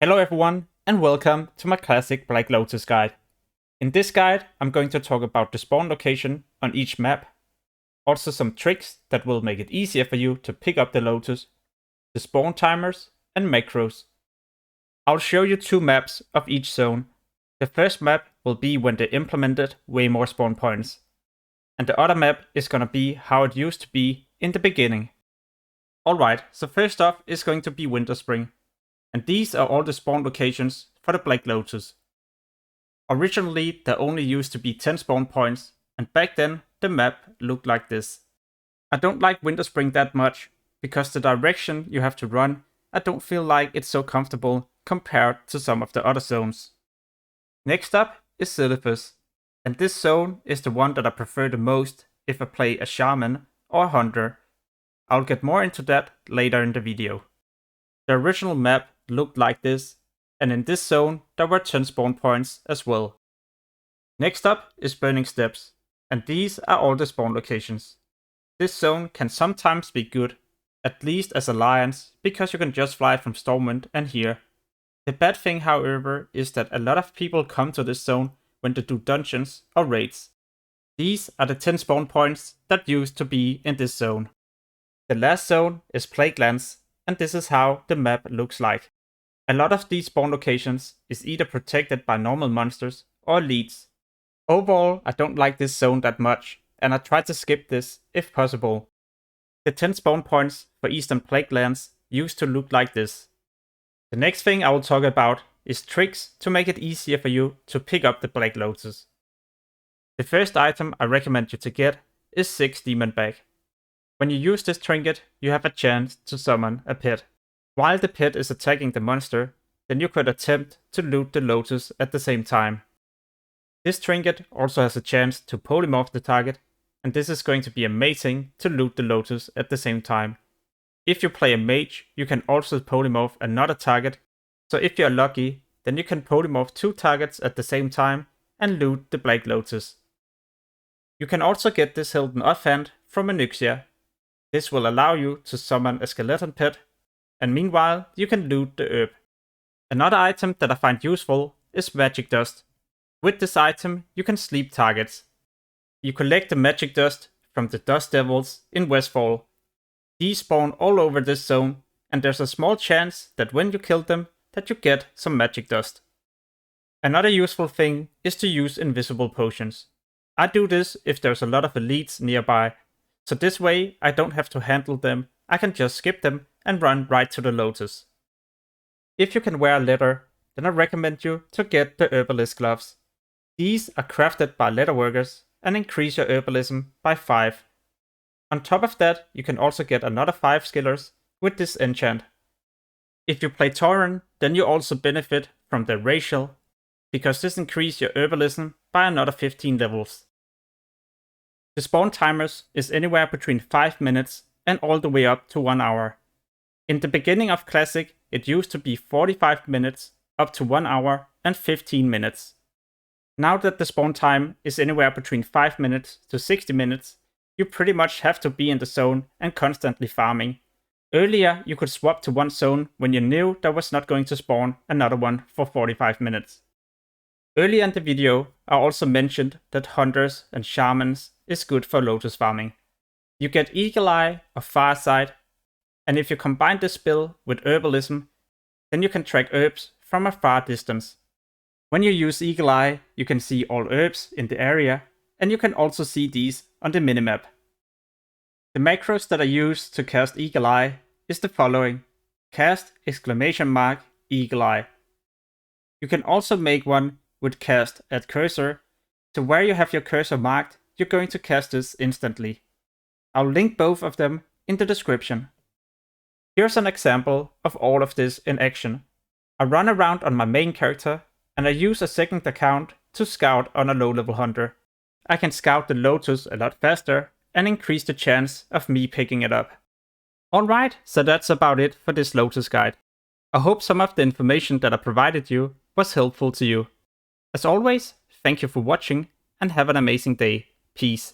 Hello everyone, and welcome to my classic Black Lotus guide. In this guide, I'm going to talk about the spawn location on each map, also some tricks that will make it easier for you to pick up the Lotus, the spawn timers, and macros. I'll show you two maps of each zone. The first map will be when they implemented way more spawn points, and the other map is gonna be how it used to be in the beginning. Alright, so first off is going to be Winter Spring. And these are all the spawn locations for the Black Lotus. Originally, there only used to be 10 spawn points, and back then, the map looked like this. I don't like Winter Spring that much, because the direction you have to run, I don't feel like it's so comfortable compared to some of the other zones. Next up is Sisyphus, and this zone is the one that I prefer the most if I play a shaman or a hunter. I'll get more into that later in the video. The original map looked like this, and in this zone there were 10 spawn points as well. Next up is Burning Steppes, and these are all the spawn locations. This zone can sometimes be good, at least as Alliance, because you can just fly from Stormwind and here. The bad thing, however, is that a lot of people come to this zone when they do dungeons or raids. These are the 10 spawn points that used to be in this zone. The last zone is Plaguelands, and this is how the map looks like. A lot of these spawn locations is either protected by normal monsters or elites. Overall, I don't like this zone that much, and I try to skip this if possible. The 10 spawn points for Eastern Plaguelands used to look like this. The next thing I will talk about is tricks to make it easier for you to pick up the Black Lotus. The first item I recommend you to get is 6 Demon Bag. When you use this trinket, you have a chance to summon a pet. While the pet is attacking the monster, then you could attempt to loot the Lotus at the same time. This trinket also has a chance to polymorph the target, and this is going to be amazing to loot the Lotus at the same time. If you play a mage, you can also polymorph another target, so if you're lucky, then you can polymorph 2 targets at the same time and loot the Black Lotus. You can also get this Hilden offhand from Onyxia. This will allow you to summon a skeleton pet, and meanwhile you can loot the herb. Another item that I find useful is magic dust. With this item you can sleep targets. You collect the magic dust from the dust devils in Westfall. These spawn all over this zone, and there's a small chance that when you kill them that you get some magic dust. Another useful thing is to use invisible potions. I do this if there's a lot of elites nearby, so this way I don't have to handle them, I can just skip them and run right to the Lotus. If you can wear leather, then I recommend you to get the Herbalist gloves. These are crafted by leatherworkers and increase your herbalism by 5. On top of that, you can also get another 5 skillers with this enchant. If you play Tauren, then you also benefit from the racial, because this increases your herbalism by another 15 levels. The spawn timers is anywhere between 5 minutes and all the way up to 1 hour. In the beginning of Classic, it used to be 45 minutes, up to 1 hour and 15 minutes. Now that the spawn time is anywhere between 5 minutes to 60 minutes, you pretty much have to be in the zone and constantly farming. Earlier, you could swap to one zone when you knew there was not going to spawn another one for 45 minutes. Earlier in the video, I also mentioned that hunters and shamans is good for Lotus farming. You get Eagle Eye or Farsight, and if you combine this spell with Herbalism, then you can track herbs from a far distance. When you use Eagle Eye, you can see all herbs in the area, and you can also see these on the minimap. The macros that I use to cast Eagle Eye is the following: cast Eagle Eye. You can also make one with cast at cursor, so where you have your cursor marked, you're going to cast this instantly. I'll link both of them in the description. Here's an example of all of this in action. I run around on my main character, and I use a second account to scout on a low-level hunter. I can scout the Lotus a lot faster and increase the chance of me picking it up. Alright, so that's about it for this Lotus guide. I hope some of the information that I provided you was helpful to you. As always, thank you for watching and have an amazing day. Peace.